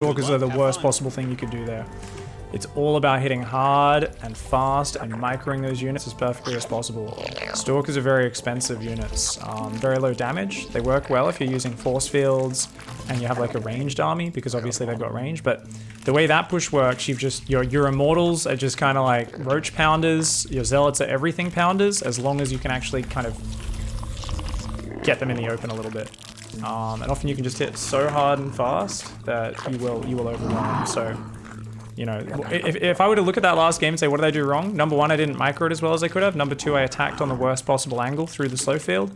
Stalkers are the worst possible thing you could do there. It's all about hitting hard and fast and microing those units as perfectly as possible. Stalkers are very expensive units, very low damage. They work well if you're using force fields and you have like a ranged army, because obviously they've got range, but the way that push works, your immortals are just kind of like roach pounders, your zealots are everything pounders, as long as you can actually kind of get them in the open a little bit. And often you can just hit so hard and fast that you will overwhelm. So, you know, if I were to look at that last game and say, what did I do wrong? Number one, I didn't micro it as well as I could have. Number two, I attacked on the worst possible angle through the slow field.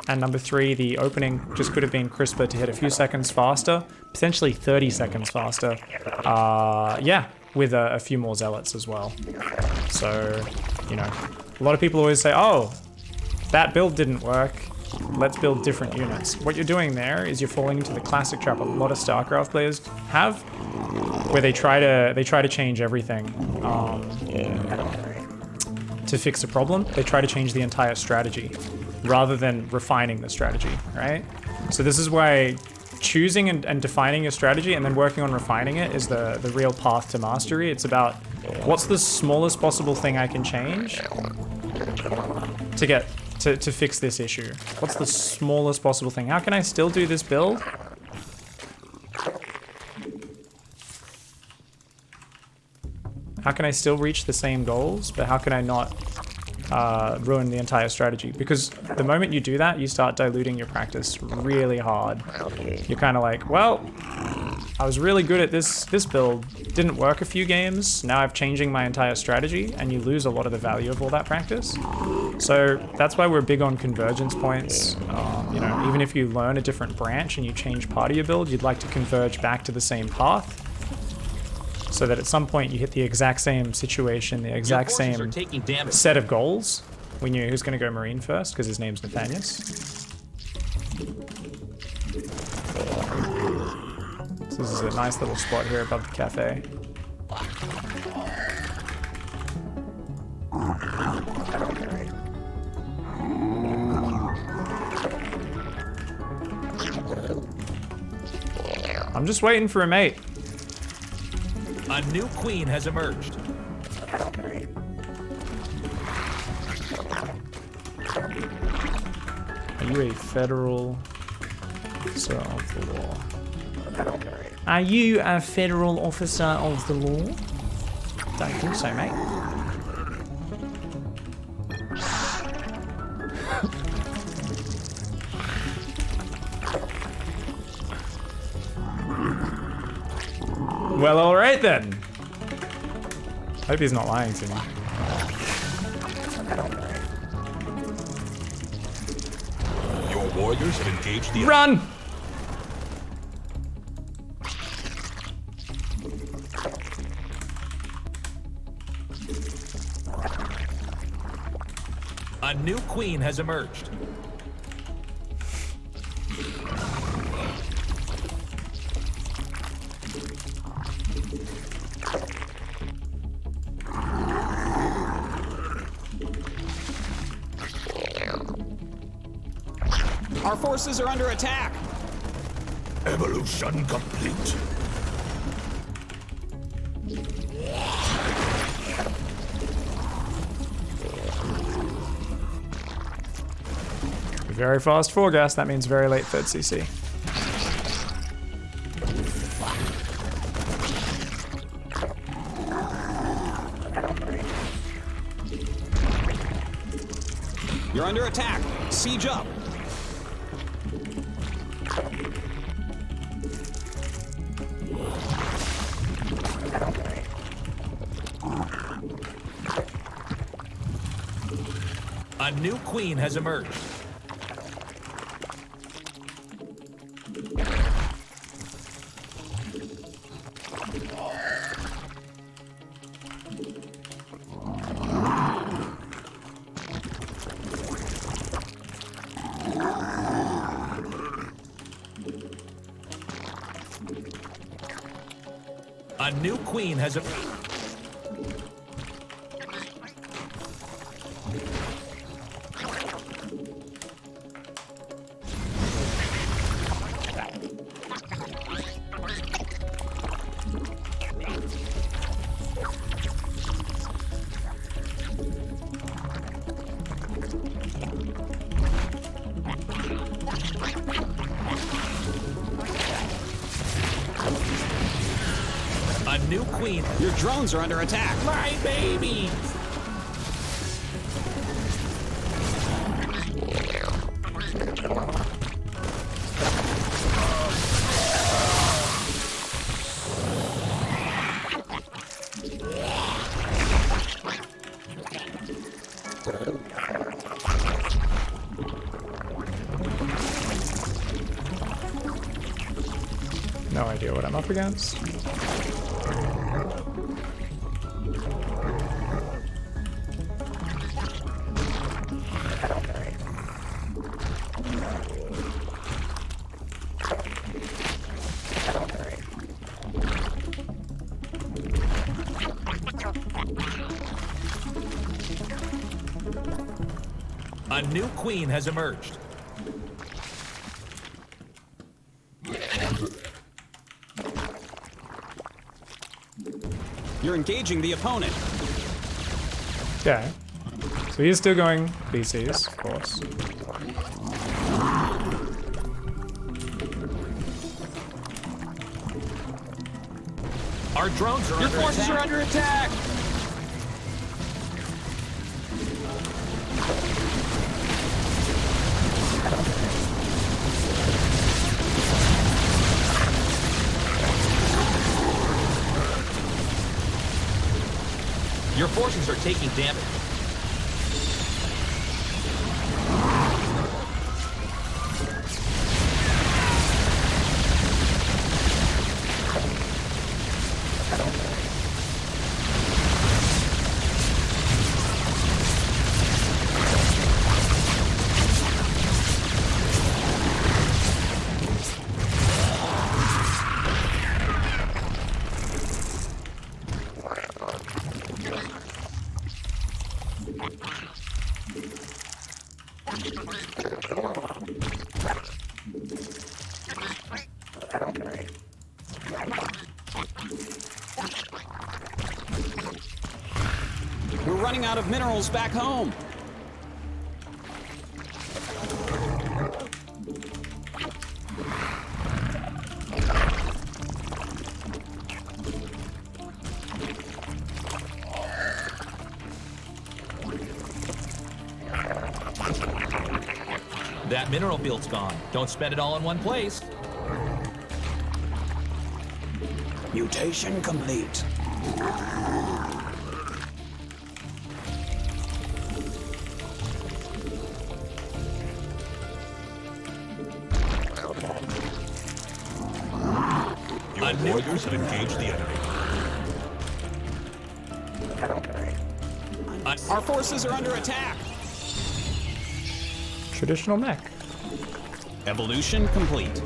And number three, the opening just could have been crisper to hit a few seconds faster, potentially 30 seconds faster. Yeah, with a few more zealots as well. So, you know, a lot of people always say, oh, that build didn't work. Let's build different units. What you're doing there is you're falling into the classic trap a lot of StarCraft players have, where they try to change everything to fix a problem. They try to change the entire strategy rather than refining the strategy, right? So this is why choosing and defining your strategy and then working on refining it is the real path to mastery. It's about what's the smallest possible thing I can change to fix this issue. What's the smallest possible thing? How can I still do this build? How can I still reach the same goals, but how can I not ruin the entire strategy? Because the moment you do that, you start diluting your practice really hard. You're kind of like, well, I was really good at this build, didn't work a few games, now I'm changing my entire strategy, and you lose a lot of the value of all that practice. So that's why we're big on convergence points. You know, even if you learn a different branch and you change part of your build, you'd like to converge back to the same path, so that at some point you hit the exact same situation, the exact same set of goals. We knew who's going to go Marine first because his name's Nathanias. So this is a nice little spot here above the cafe. I'm just waiting for a mate. A new queen has emerged. Are you a federal officer of the law? Are you a federal officer of the law? Don't think so, mate. Well, all right then. Hope he's not lying to me. Your warriors have engaged the Run! A new queen has emerged. Our forces are under attack. Evolution complete. Very fast 4 gas, that means very late 3rd CC. You're under attack. Siege up. A new queen has emerged. A new queen has emerged. A new queen. Your drones are under attack. My baby. No idea what I'm up against. A new queen has emerged. You're engaging the opponent. Okay. So he's still going BCs, of course. Our drones are Your under forces attack. are under attack. Your forces are taking damage. We're running out of minerals back home. That mineral field's gone. Don't spend it all in one place. Mutation complete. Your warriors have engaged the enemy. Our forces are under attack. Traditional mech. Evolution complete.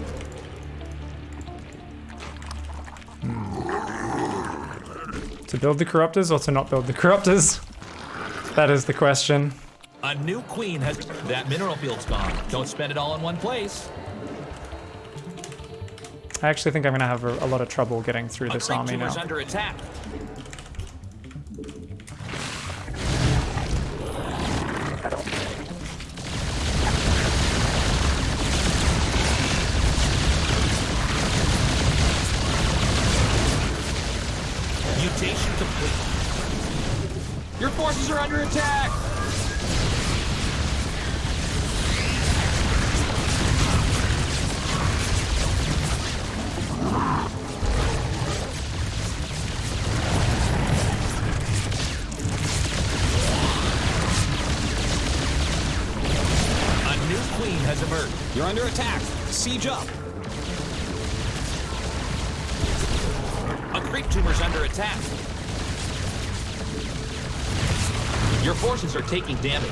To build the corruptors or to not build the corruptors? That is the question. A new queen has... That mineral field's gone. Don't spend it all in one place. I actually think I'm gonna have a lot of trouble getting through this A army creep now. tumor's under attack. Mutation complete. Your forces are under attack. A new queen has emerged. You're under attack. Siege up. A creep tumor's under attack. Your forces are taking damage.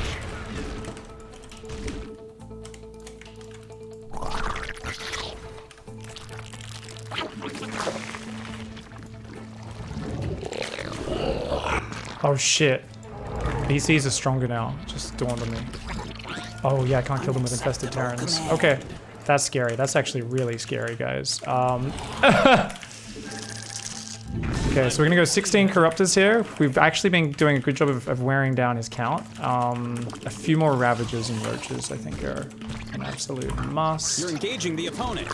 Oh shit. BCs are stronger now. Just dawned on me. Oh yeah, I can't kill them with infested Terrans. Okay, that's scary. That's actually really scary, guys. Okay, so we're gonna go 16 Corruptors here. We've actually been doing a good job of wearing down his count. A few more Ravagers and Roaches, I think, are an absolute must. You're engaging the opponent.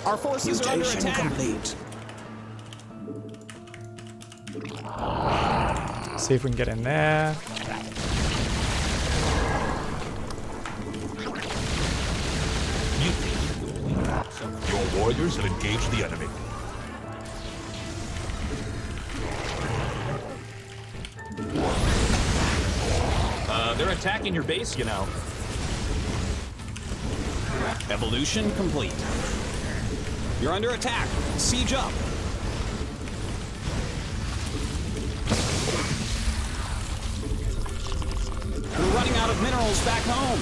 Our forces are under attack. Complete. See if we can get in there. Your warriors have engaged the enemy. They're attacking your base, you know. Evolution complete. You're under attack. Siege up. We're running out of minerals back home.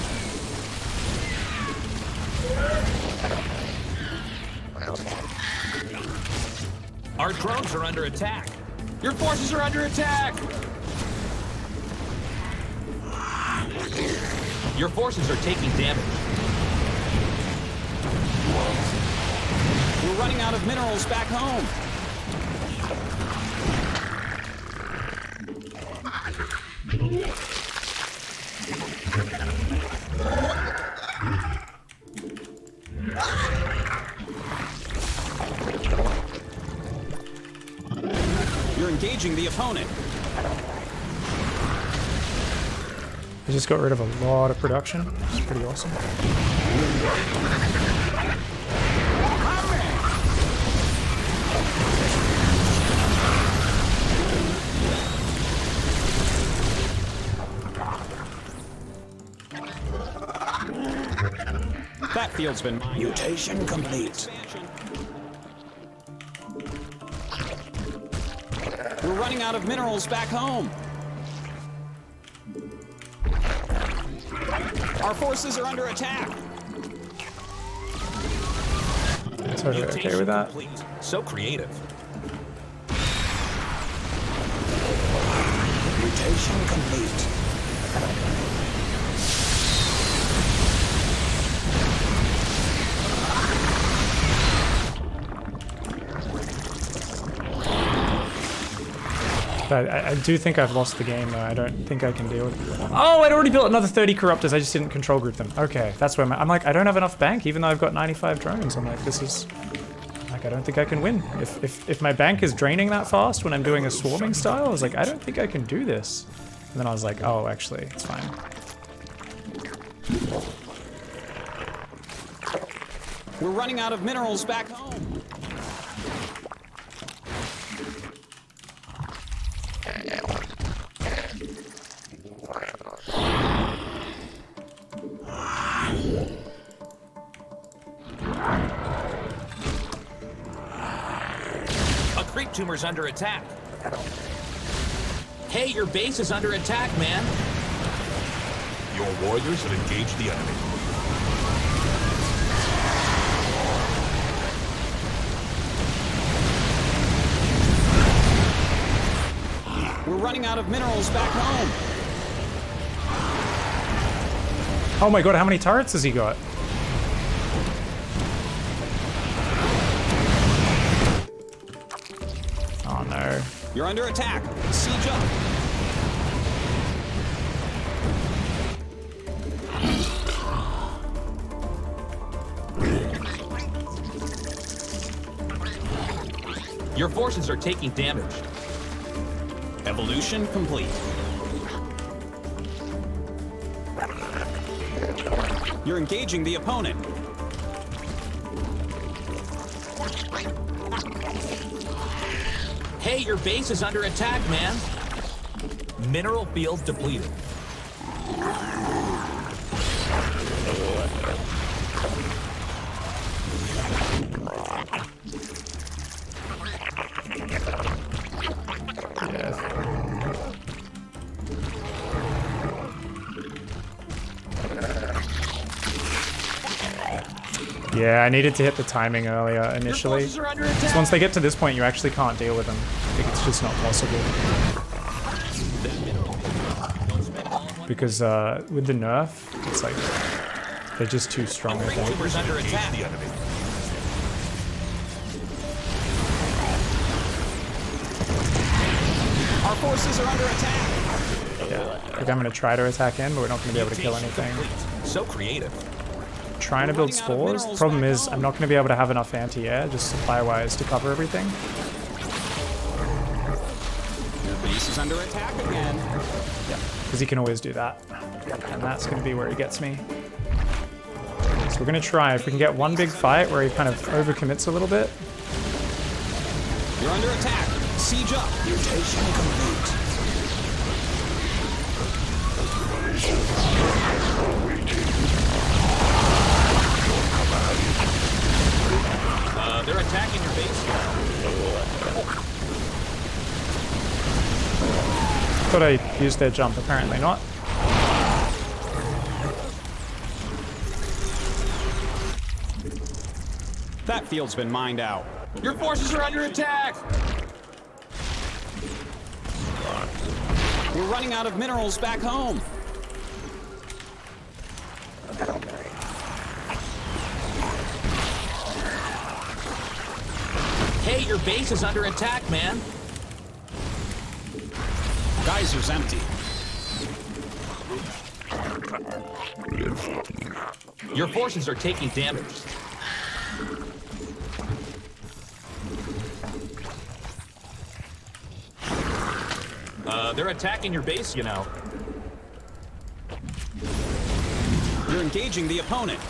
Our drones are under attack. Your forces are under attack. Your forces are taking damage. We're running out of minerals back home. You're engaging the opponent. We just got rid of a lot of production, which is pretty awesome. That field's been mined. Mutation complete. We're running out of minerals back home. Our forces are under attack. Totally okay with that. Complete. So creative. Mutation complete. But I do think I've lost the game, though. I don't think I can deal with it. Oh, I'd already built another 30 corruptors. I just didn't control group them. Okay, that's where I'm like, I don't have enough bank, even though I've got 95 drones. I'm like, this is... Like, I don't think I can win. If my bank is draining that fast when I'm doing a swarming style, I was like, I don't think I can do this. And then I was like, oh, actually, it's fine. We're running out of minerals back home. A creep tumor's under attack. Hey, your base is under attack, man. Your warriors have engaged the enemy. We're running out of minerals back home. Oh my god, how many turrets has he got? Oh no. You're under attack. Siege up. Your forces are taking damage. Evolution complete. You're engaging the opponent. Hey, your base is under attack, man. Mineral field depleted. Yeah, I needed to hit the timing earlier initially. Your forces are under So attack. once they get to this point, you actually can't deal with them. I think it's just not possible. Because with the nerf, it's like, they're just too strong, I think. Tumor's under attack. The enemy. Our forces are under attack. Yeah. Like I'm gonna try to attack in, but we're not gonna be able to kill anything. Complete. So creative. trying to build spores. The problem is I'm not going to be able to have enough anti-air, just supply-wise, to cover everything. Your base is under attack again. Yeah, because he can always do that. And that's going to be where he gets me. So we're going to try, if we can get one big fight where he kind of overcommits a little bit. You're under attack. Siege up. Mutation complete. They're attacking your base now. Thought I used their jump, apparently not. That field's been mined out. Your forces are under attack. We're running out of minerals back home. Hey, your base is under attack, man. Geyser's empty. Your forces are taking damage. They're attacking your base, you know. You're engaging the opponent.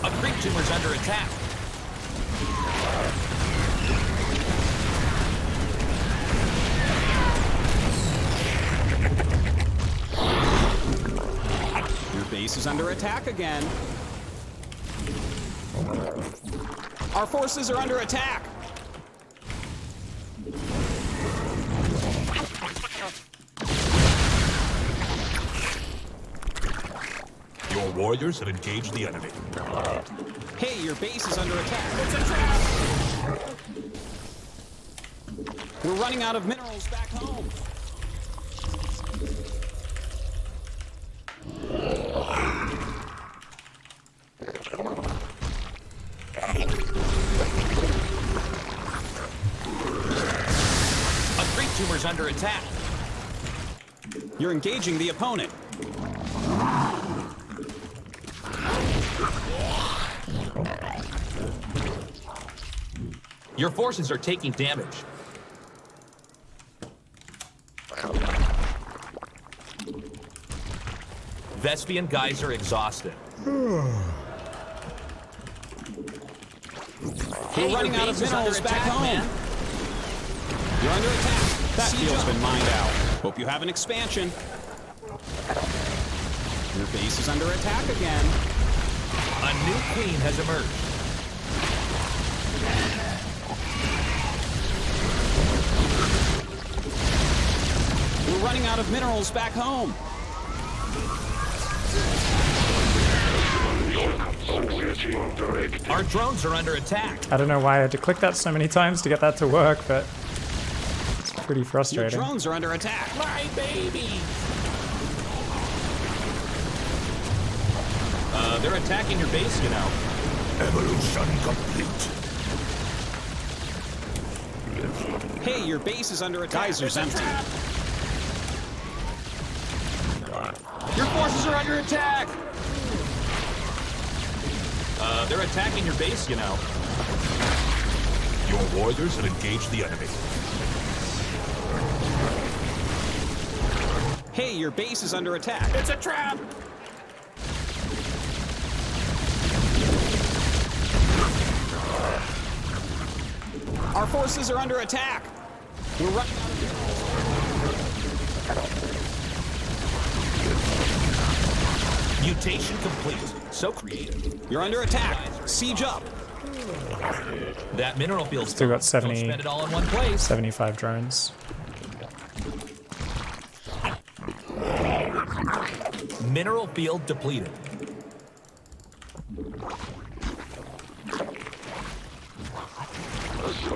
A creep tumor's under attack. Your base is under attack again. Our forces are under attack. Your warriors have engaged the enemy. Hey, your base is under attack. It's a trap! We're running out of minerals back home. A creep tumor's under attack. You're engaging the opponent. Your forces are taking damage. Vespian guys are exhausted. We're running out of minerals back home. man. You're under attack. That field's been mined out. Hope you have an expansion. Your base is under attack again. A new queen has emerged. We're running out of minerals back home. Our drones are under attack. I don't know why I had to click that so many times to get that to work, but it's pretty Your frustrating. drones are under attack. My baby. They're attacking your base, you know. Evolution complete. Hey, your base is under attack. Geyser's empty. Your forces are under attack. They're attacking your base, you know. Your warriors have engaged the enemy. Hey, your base is under attack. It's a trap. Our forces are under attack. We're running out of minerals. Mutation complete. So creative. You're under attack. Siege up. That mineral field's Still got gone. 70 Don't spend it all in one place. 75 drones. Mineral field depleted.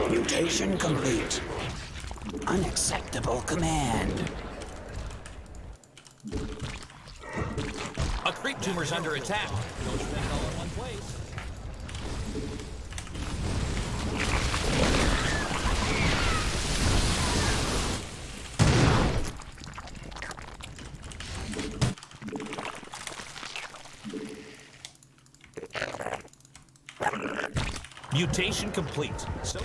Mutation complete. Unacceptable command. A creep tumor's under attack. Don't spend it all in one place. Mutation complete. So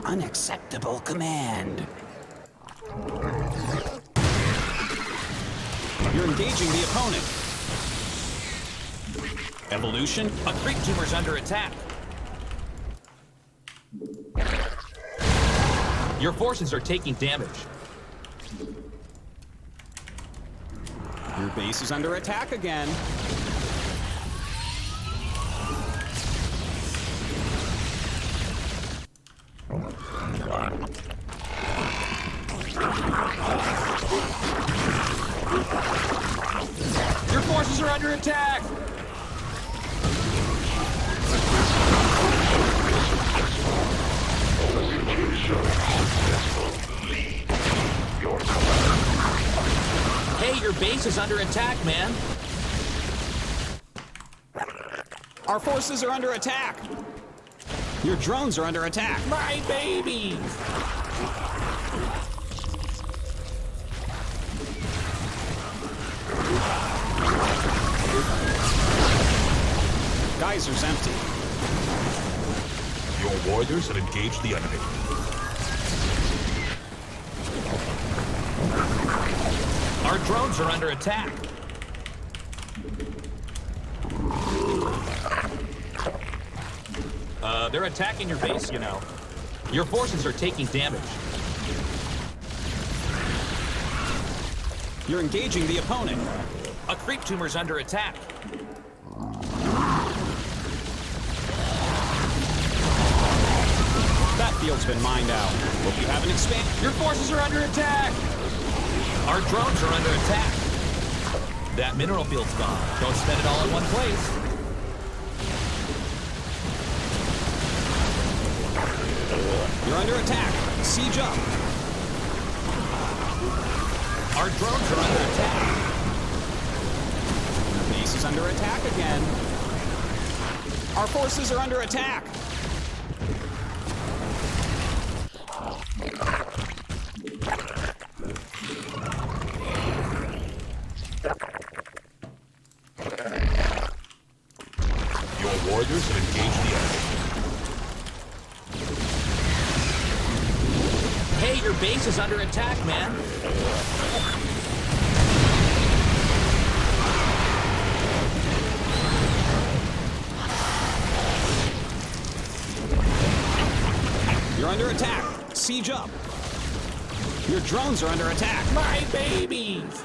Unacceptable command. You're engaging the opponent. Evolution. a creep tumor's under attack. Your forces are taking damage. Your base is under attack again. Your forces are under attack. Hey, your base is under attack, man. Our forces are under attack. Your drones are under attack. My babies. Geyser's empty. Your warriors have engaged the enemy. Our drones are under attack. They're attacking your base, you know. Your forces are taking damage. You're engaging the opponent. A creep tumor's under attack. That field's been mined out. Hope you haven't expanded. Your forces are under attack. Our drones are under attack. That mineral field's gone. Don't spend it all in one place. You're under attack. Siege up. Our drones are under attack. Your base is under attack again. Our forces are under attack. Your warriors have engaged the enemy. Hey, your base is under attack, man. You're under attack. Siege up. Your drones are under attack. My babies.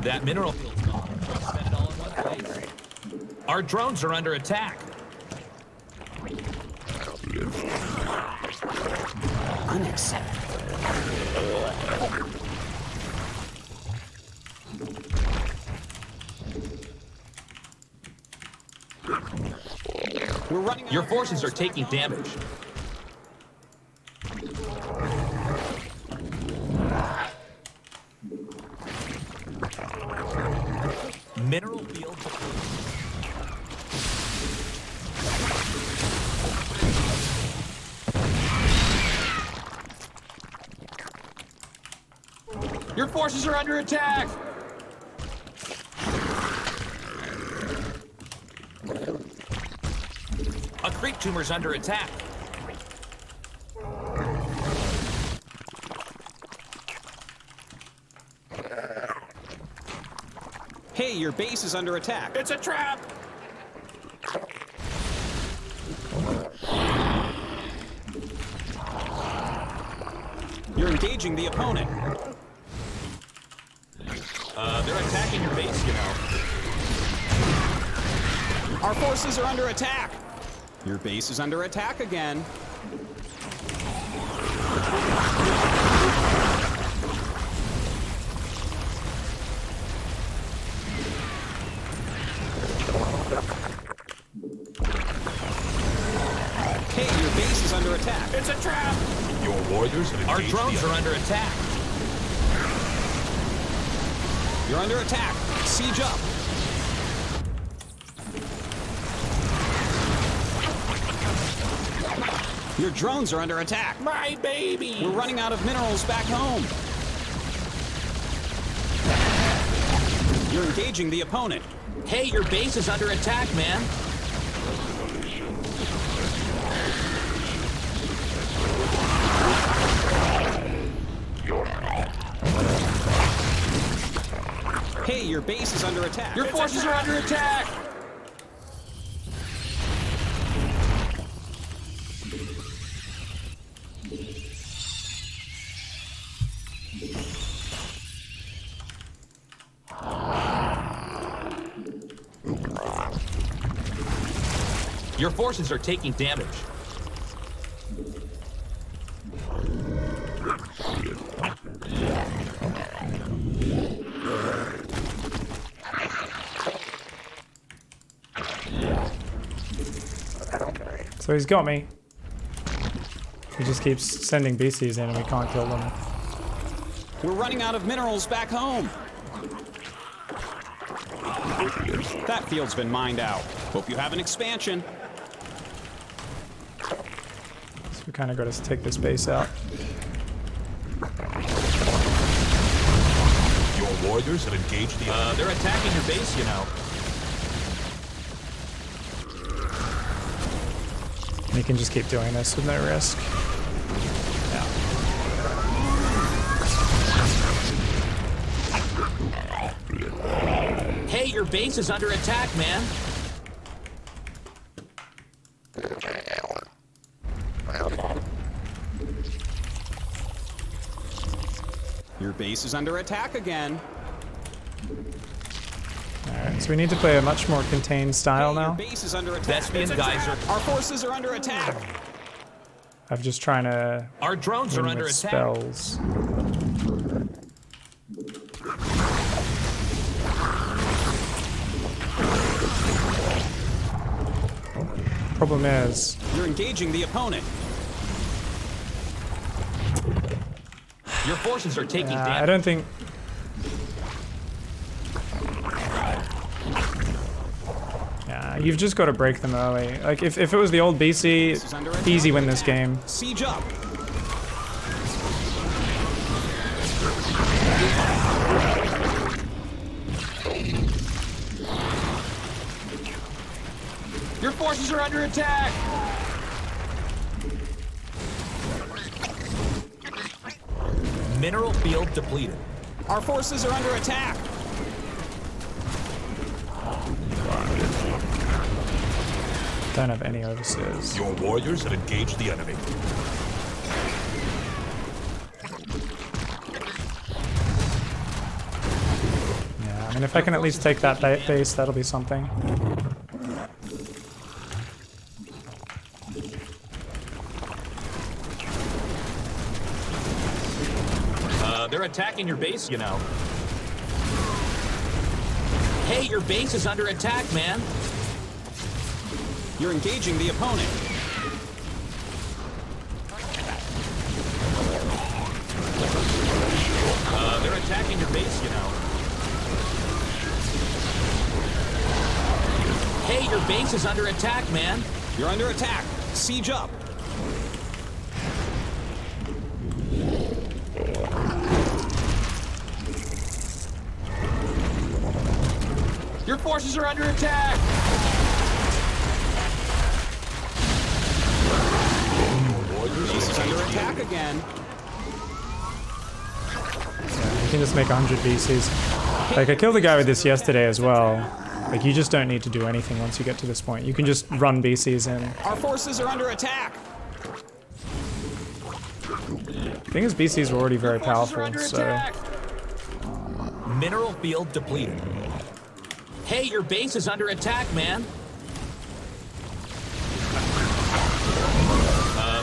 That mineral field's gone. Don't spend it all in one place. Our drones are under attack. Unacceptable. We're running out Your of forces are arrows. taking damage. Mineral field depleted. Your forces are under attack! A creep tumor's under attack. Hey, your base is under attack. It's a trap! You're engaging the opponent. They're attacking your base, you know. Our forces are under attack. Your base is under attack again. Hey, your base is under attack. attack. It's a trap! Your warriors have Our engaged drones the are enemy. under attack. You're under attack. Siege up. Your drones are under attack. My baby! We're running out of minerals back home. You're engaging the opponent. Hey, your base is under attack, man. Hey, your base is under attack. Your forces are under attack! Your forces are taking damage. So he's got me. He just keeps sending BCs in and we can't kill them. We're running out of minerals back home. That field's been mined out. Hope you have an expansion. So we kind of got to take this base out. Your warriors have engaged the enemy. They're attacking your base, you know. You can just keep doing this with no risk. Hey, your base is under attack, man. Your base is under attack again. Alright, so we need to play a much more contained style Your now. base is under attack. Thespian geyser. Our forces are under attack. Of just trying to Our drones are win under with attack. spells. Problem is, You're engaging the opponent. Your forces are taking I damage. don't think. Yeah, you've just got to break them early. Like if it was the old BC, easy win this game. Siege up. Your forces are under attack. Mineral field depleted. Our forces are under attack. Don't have any overseers. Your warriors have engaged the enemy. Yeah, I mean if I can at least take that base, that'll be something. They're attacking your base, you know. Hey, your base is under attack, man. You're engaging the opponent. They're attacking your base, you know. Hey, your base is under attack, man. You're under attack. Siege up. Your forces are under attack. Base is under attack again. You can just make 100 BCs. Like I killed a guy with this yesterday as well. Like you just don't need to do anything once you get to this point. You can just run BCs in. Our forces are under attack. The thing is BCs were already very Forces are powerful, under so attack. Mineral field depleted. Hey, your base is under attack, man.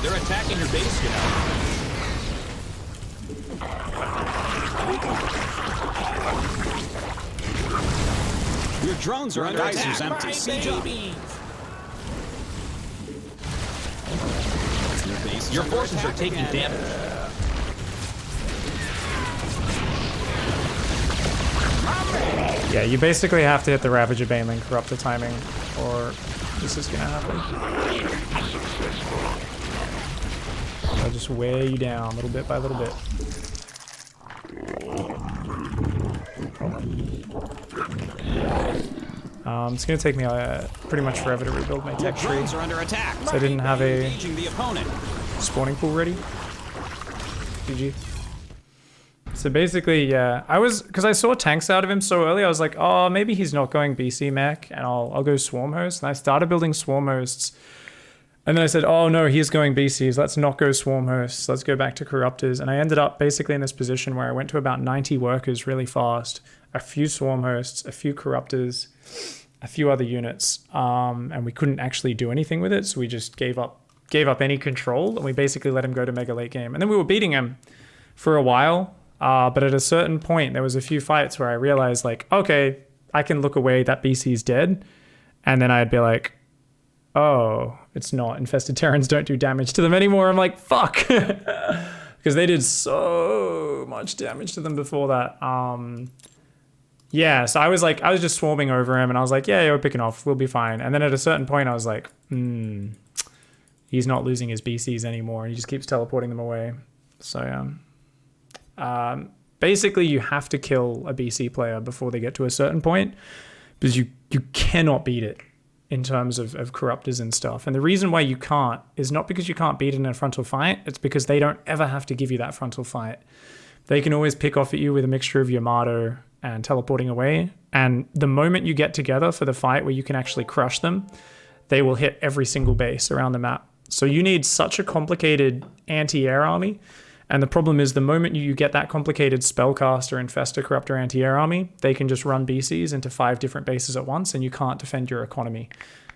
They're attacking your base, you know. Your drones are under attack. Geyser's Empty. Siege up. baby. Your base Your forces are taking damage. Yeah, you basically have to hit the Ravager Baneling Corruptor timing, or this is gonna happen. I'll just wear you down little bit by little bit. It's gonna take me pretty much forever to rebuild my tech tree. Drones are under attack. So I didn't have a Engaging the opponent. spawning pool ready. GG. So basically, yeah, because I saw tanks out of him so early, I was like, oh, maybe he's not going BC mech, and I'll go swarm host. And I started building swarm hosts, and then I said, oh no, he's going BCs. Let's not go swarm hosts. Let's go back to corruptors. And I ended up basically in this position where I went to about 90 workers really fast, a few swarm hosts, a few corruptors, a few other units, and we couldn't actually do anything with it. So we just gave up any control, and we basically let him go to mega late game. And then we were beating him for a while. But at a certain point, there was a few fights where I realized, like, okay, I can look away, that BC's dead. And then I'd be like, oh, it's not. Infested Terrans don't do damage to them anymore. I'm like, fuck. Because they did so much damage to them before that. Yeah, so I was just swarming over him, and I was like, yeah, we're picking off. We'll be fine. And then at a certain point, I was like, he's not losing his BCs anymore. And he just keeps teleporting them away. So, yeah. Basically, you have to kill a BC player before they get to a certain point, because you cannot beat it in terms of corruptors and stuff. And the reason why you can't is not because you can't beat it in a frontal fight, it's because they don't ever have to give you that frontal fight. They can always pick off at you with a mixture of Yamato and teleporting away, and the moment you get together for the fight where you can actually crush them, they will hit every single base around the map. So you need such a complicated anti-air army. And the problem is the moment you get that complicated spellcaster, infestor, corruptor, anti-air army, they can just run BCs into 5 different bases at once, and you can't defend your economy.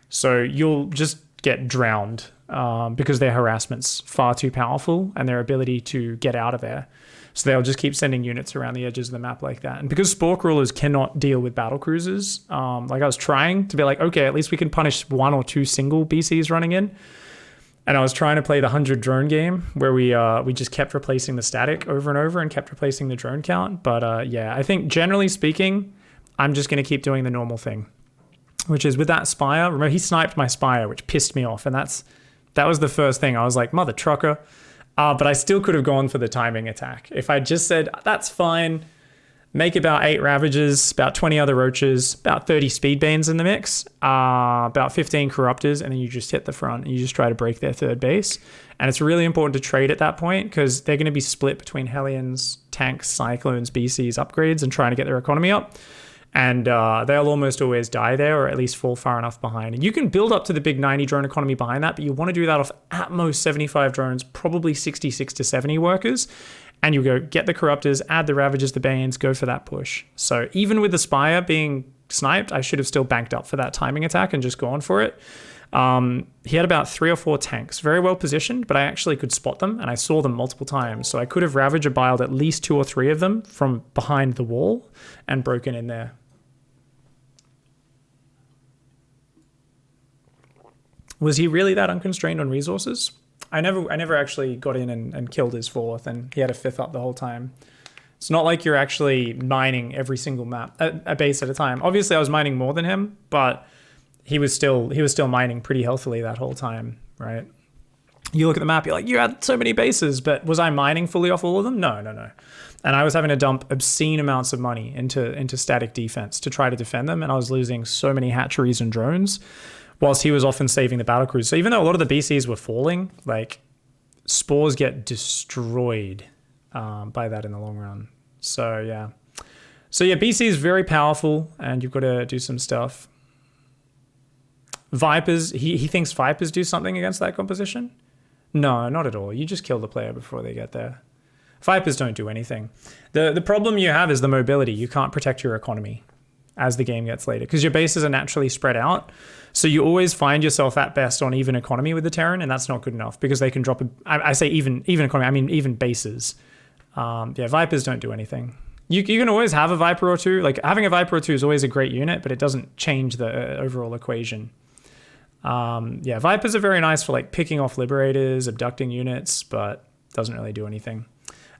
So you'll just get drowned because their harassment's far too powerful and their ability to get out of there. So they'll just keep sending units around the edges of the map like that. And because Spork Rulers cannot deal with battle cruisers, like I was trying to be like, okay, at least we can punish 1 or 2 single BCs running in. And I was trying to play the 100 drone game where we just kept replacing the static over and over and kept replacing the drone count. But yeah, I think generally speaking, I'm just going to keep doing the normal thing, which is with that Spire. Remember, he sniped my Spire, which pissed me off. And that was the first thing. I was like, mother trucker. But I still could have gone for the timing attack. If I just said, that's fine, make about 8 Ravagers, about 20 other Roaches, about 30 Speedbanes in the mix, about 15 Corruptors, and then you just hit the front and you just try to break their third base. And it's really important to trade at that point because they're going to be split between Hellions, tanks, Cyclones, BCs, upgrades, and trying to get their economy up. And they'll almost always die there, or at least fall far enough behind. And you can build up to the big 90 drone economy behind that, but you want to do that off at most 75 drones, probably 66 to 70 workers. And you go get the Corruptors, add the Ravagers, the Banes, go for that push. So even with the Spire being sniped, I should have still banked up for that timing attack and just gone for it. He had about 3 or 4 tanks, very well positioned, but I actually could spot them and I saw them multiple times. So I could have Ravager biled at least 2 or 3 of them from behind the wall and broken in there. Was he really that unconstrained on resources? I never actually got in and killed his 4th, and he had a 5th up the whole time. It's not like you're actually mining every single map, a base at a time. Obviously, I was mining more than him, but he was still mining pretty healthily that whole time, right? You look at the map, you're like, you had so many bases, but was I mining fully off all of them? No. And I was having to dump obscene amounts of money into static defense to try to defend them, and I was losing so many hatcheries and drones, whilst he was often saving the battlecruisers. So even though a lot of the BCs were falling, like, spores get destroyed by that in the long run. So yeah, BC is very powerful, and you've got to do some stuff. Vipers, he thinks Vipers do something against that composition? No, not at all. You just kill the player before they get there. Vipers don't do anything. The problem you have is the mobility. You can't protect your economy as the game gets later, because your bases are naturally spread out. So you always find yourself at best on even economy with the Terran, and that's not good enough because they can drop I say even economy, I mean even bases. Yeah, Vipers don't do anything. You can always have a Viper or 2. Like, having a Viper or 2 is always a great unit, but it doesn't change the overall equation. Yeah, Vipers are very nice for like picking off Liberators, abducting units, but doesn't really do anything.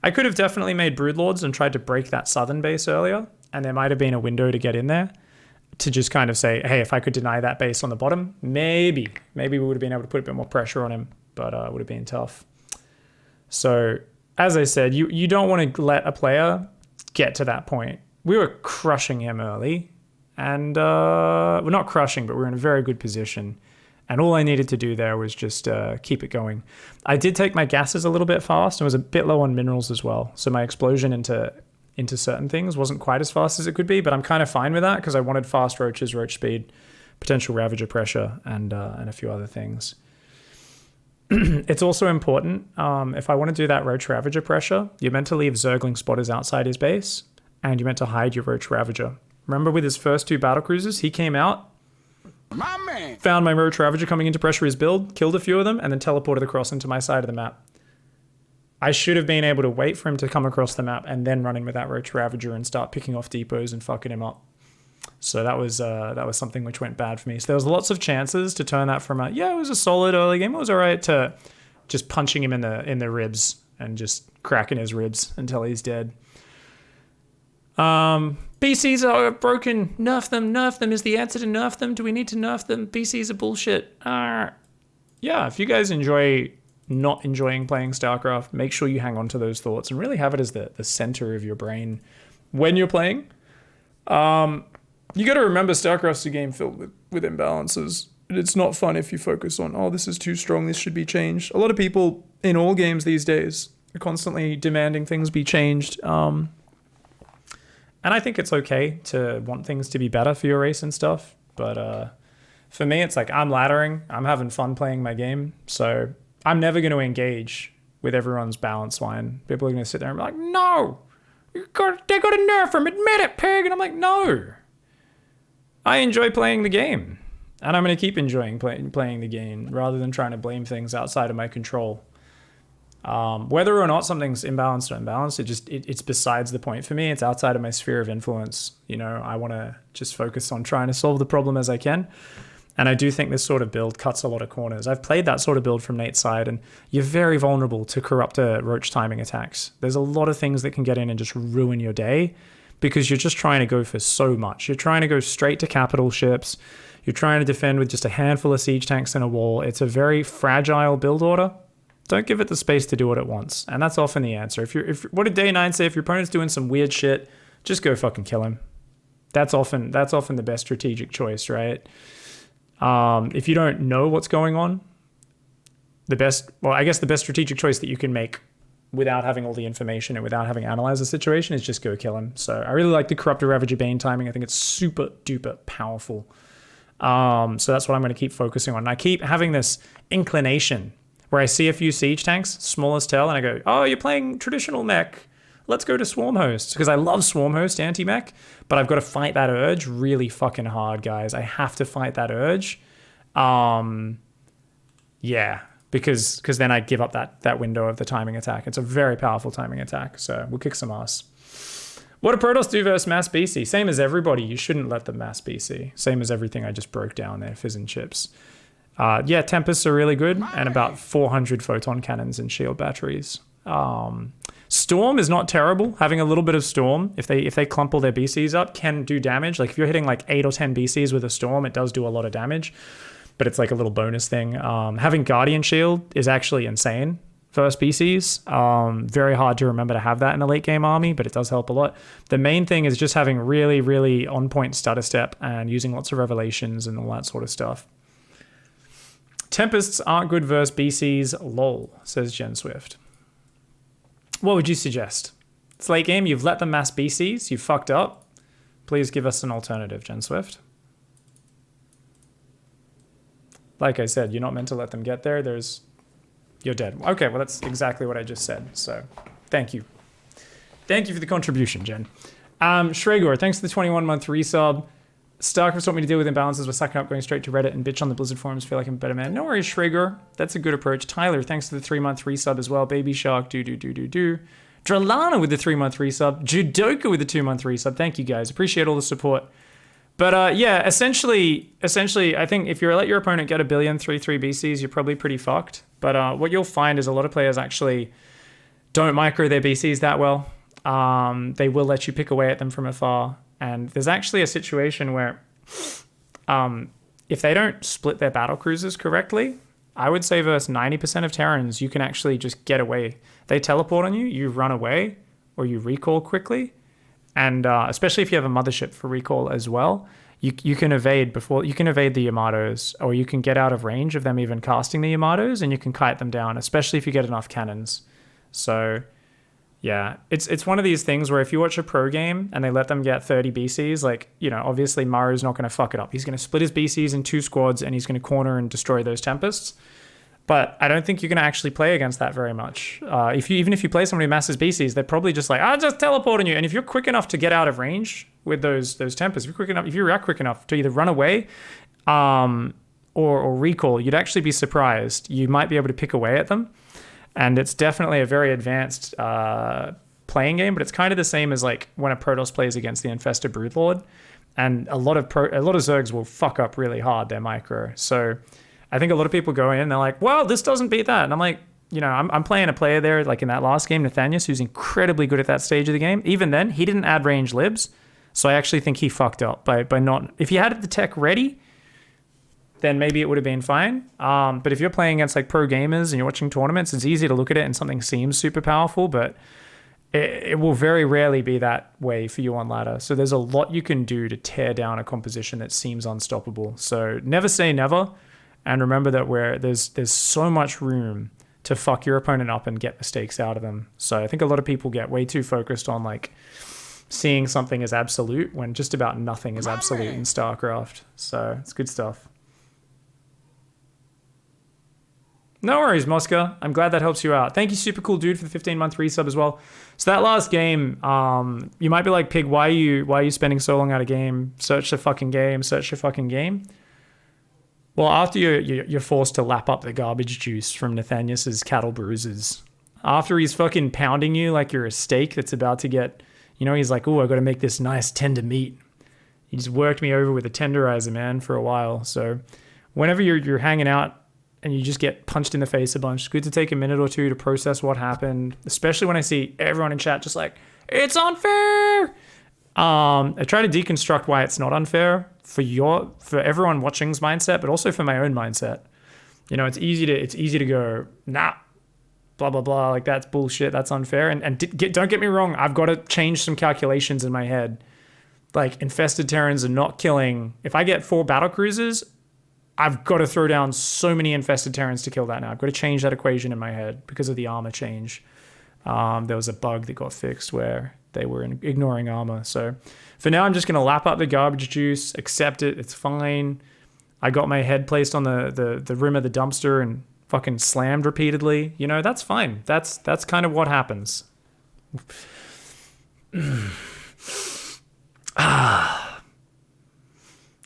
I could have definitely made Broodlords and tried to break that southern base earlier, and there might have been a window to get in there to just kind of say, hey, if I could deny that base on the bottom, maybe we would have been able to put a bit more pressure on him, but it would have been tough. So, as I said, you don't want to let a player get to that point. We were crushing him early, and we're not crushing, but we're in a very good position. And all I needed to do there was just keep it going. I did take my gases a little bit fast and was a bit low on minerals as well. So my explosion into certain things wasn't quite as fast as it could be, but I'm kind of fine with that because I wanted fast roaches, roach speed, potential ravager pressure, and a few other things. It's also important, if I want to do that roach ravager pressure, you're meant to leave Zergling spotters outside his base, and you're meant to hide your roach ravager. Remember with his first 2 battlecruisers, he came out, My man. found my roach ravager coming into pressure his build, killed a few of them, and then teleported across into my side of the map. I should have been able to wait for him to come across the map and then run in with that roach ravager and start picking off depots and fucking him up. So that was something which went bad for me. So there was lots of chances to turn that from it was a solid early game, it was alright, to just punching him in the ribs and just cracking his ribs until he's dead. BCs are broken. Nerf them is the answer to nerf them. Do we need to nerf them? BCs are bullshit. Yeah, if you guys enjoy not enjoying playing StarCraft, make sure you hang on to those thoughts and really have it as the center of your brain when you're playing. You got to remember StarCraft's a game filled with imbalances. It's not fun if you focus on, this is too strong, this should be changed. A lot of people in all games these days are constantly demanding things be changed. And I think it's okay to want things to be better for your race and stuff. But for me, it's like I'm laddering. I'm having fun playing my game. So I'm never going to engage with everyone's balance line. People are going to sit there and be like, no, they got to nerf him. Admit it, Pig. And I'm like, no. I enjoy playing the game. And I'm going to keep enjoying playing the game rather than trying to blame things outside of my control. Whether or not something's imbalanced or imbalanced, it's besides the point for me. It's outside of my sphere of influence. You know, I want to just focus on trying to solve the problem as I can. And I do think this sort of build cuts a lot of corners. I've played that sort of build from Nate's side, and you're very vulnerable to corruptor roach timing attacks. There's a lot of things that can get in and just ruin your day because you're just trying to go for so much. You're trying to go straight to capital ships. You're trying to defend with just a handful of siege tanks and a wall. It's a very fragile build order. Don't give it the space to do what it wants. And that's often the answer. What did Day 9 say? If your opponent's doing some weird shit, just go fucking kill him. That's often the best strategic choice, right? If you don't know what's going on, the best strategic choice that you can make without having all the information and without having analyzed the situation is just go kill him. So I really like the Corruptor Ravager Bane timing. I think it's super duper powerful. So that's what I'm going to keep focusing on. And I keep having this inclination where I see a few siege tanks, small as tail, and I go, oh, you're playing traditional mech. Let's go to Swarm Host. Because I love Swarm Host anti-mech, but I've got to fight that urge really fucking hard, guys. I have to fight that urge. Yeah, because then I give up that window of the timing attack. It's a very powerful timing attack, so we'll kick some ass. What do Protoss do versus mass BC? Same as everybody. You shouldn't let them mass BC. Same as everything I just broke down there, fizz and chips. Yeah, Tempests are really good, and about 400 photon cannons and shield batteries. Storm is not terrible. Having a little bit of Storm, if they clump all their BCs up, can do damage. Like if you're hitting like 8 or 10 BCs with a Storm, it does do a lot of damage, but it's like a little bonus thing. Having Guardian Shield is actually insane versus BCs. Very hard to remember to have that in a late game army, but it does help a lot. The main thing is just having really, really on-point stutter step and using lots of revelations and all that sort of stuff. Tempests aren't good versus BCs, lol, says Jen Swift. What would you suggest? It's late game, you've let them mass BCs, you fucked up. Please give us an alternative, Jen Swift. Like I said, you're not meant to let them get there. You're dead. Okay, well, that's exactly what I just said. So, thank you. Thank you for the contribution, Jen. Shragor, thanks for the 21-month resub. StarCraft taught me to deal with imbalances by sucking up, going straight to Reddit and bitch on the Blizzard forums, feel like I'm a better man. No worries, Shragor. That's a good approach. Tyler, thanks for the 3-month resub as well. Baby Shark, do. Dralana with the 3-month resub. Judoka with the 2-month resub. Thank you, guys. Appreciate all the support. But yeah, essentially, I think if you let your opponent get a billion 3/3 BCs, you're probably pretty fucked. But what you'll find is a lot of players actually don't micro their BCs that well. They will let you pick away at them from afar. And there's actually a situation where if they don't split their battle cruisers correctly, I would say versus 90% of Terrans, you can actually just get away. They teleport on you, you run away, or you recall quickly. And especially if you have a mothership for recall as well, you can evade the Yamatos, or you can get out of range of them even casting the Yamatos, and you can kite them down, especially if you get enough cannons. So yeah, it's one of these things where if you watch a pro game and they let them get 30 BCs, like, you know, obviously Maru's not going to fuck it up. He's going to split his BCs in 2 squads and he's going to corner and destroy those Tempests. But I don't think you're going to actually play against that very much. Even if you play somebody who masses BCs, they're probably just like, I'll just teleport on you. And if you're quick enough to get out of range with those Tempests, if you react quick enough to either run away or recall, you'd actually be surprised. You might be able to pick away at them. And it's definitely a very advanced playing game, but it's kind of the same as like when a Protoss plays against the Infested Broodlord. And a lot of Zergs will fuck up really hard their micro. So I think a lot of people go in and they're like, well, this doesn't beat that. And I'm like, you know, I'm playing a player there, like in that last game, Nathanias, who's incredibly good at that stage of the game. Even then, he didn't add range libs. So I actually think he fucked up by not... If he had the tech ready, then maybe it would have been fine. But if you're playing against like pro gamers and you're watching tournaments, it's easy to look at it and something seems super powerful, but it will very rarely be that way for you on ladder. So there's a lot you can do to tear down a composition that seems unstoppable. So never say never. And remember that there's so much room to fuck your opponent up and get mistakes out of them. So I think a lot of people get way too focused on like seeing something as absolute when just about nothing is absolute in StarCraft. So it's good stuff. No worries, Mosca. I'm glad that helps you out. Thank you, super cool dude, for the 15-month resub as well. So that last game, you might be like, Pig, why are you spending so long out of game? Search the fucking game. Search the fucking game. Well, after you're forced to lap up the garbage juice from Nathanias's CattleBruisers, after he's fucking pounding you like you're a steak that's about to get, you know, he's like, oh, I got to make this nice tender meat. He just worked me over with a tenderizer, man, for a while. So whenever you're hanging out and you just get punched in the face a bunch, it's good to take a minute or two to process what happened, especially when I see everyone in chat just like, it's unfair. I try to deconstruct why it's not unfair for everyone watching's mindset, but also for my own mindset. You know, it's easy to go, nah, blah, blah, blah, like that's bullshit, that's unfair. And don't get me wrong, I've got to change some calculations in my head. Like, infested Terrans are not killing. If I get 4 battle cruisers, I've got to throw down so many infested Terrans to kill that now. I've got to change that equation in my head because of the armor change. There was a bug that got fixed where they were ignoring armor. So for now, I'm just going to lap up the garbage juice, accept it. It's fine. I got my head placed on the rim of the dumpster and fucking slammed repeatedly. You know, that's fine. That's kind of what happens.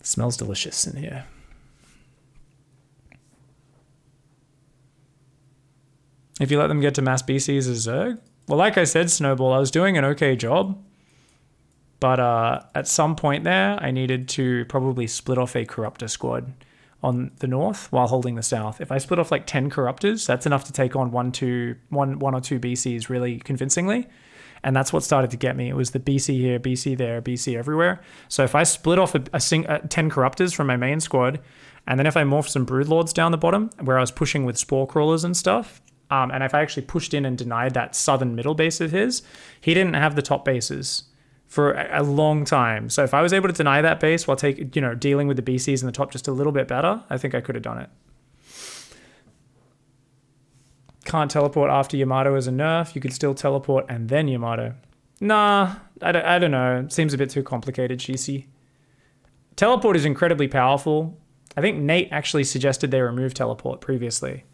Smells delicious in here. If you let them get to mass BCs as Zerg? Well, like I said, Snowball, I was doing an okay job. But at some point there, I needed to probably split off a Corruptor squad on the north while holding the south. If I split off like 10 Corruptors, that's enough to take on one or two BCs really convincingly. And that's what started to get me. It was the BC here, BC there, BC everywhere. So if I split off 10 Corruptors from my main squad, and then if I morphed some Broodlords down the bottom, where I was pushing with Spore Crawlers and stuff, and if I actually pushed in and denied that southern middle base of his, he didn't have the top bases for a long time. So if I was able to deny that base while dealing with the BCs in the top just a little bit better, I think I could have done it. Can't teleport after Yamato as a nerf. You could still teleport and then Yamato. Nah, I don't know. It seems a bit too complicated, Shishi. Teleport is incredibly powerful. I think Nate actually suggested they remove teleport previously.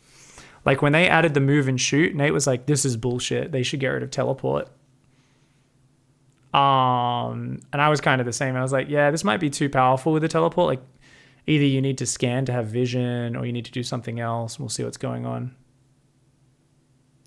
Like when they added the move and shoot, Nate was like, this is bullshit. They should get rid of teleport. And I was kind of the same. I was like, yeah, this might be too powerful with the teleport. Like either you need to scan to have vision or you need to do something else. We'll see what's going on.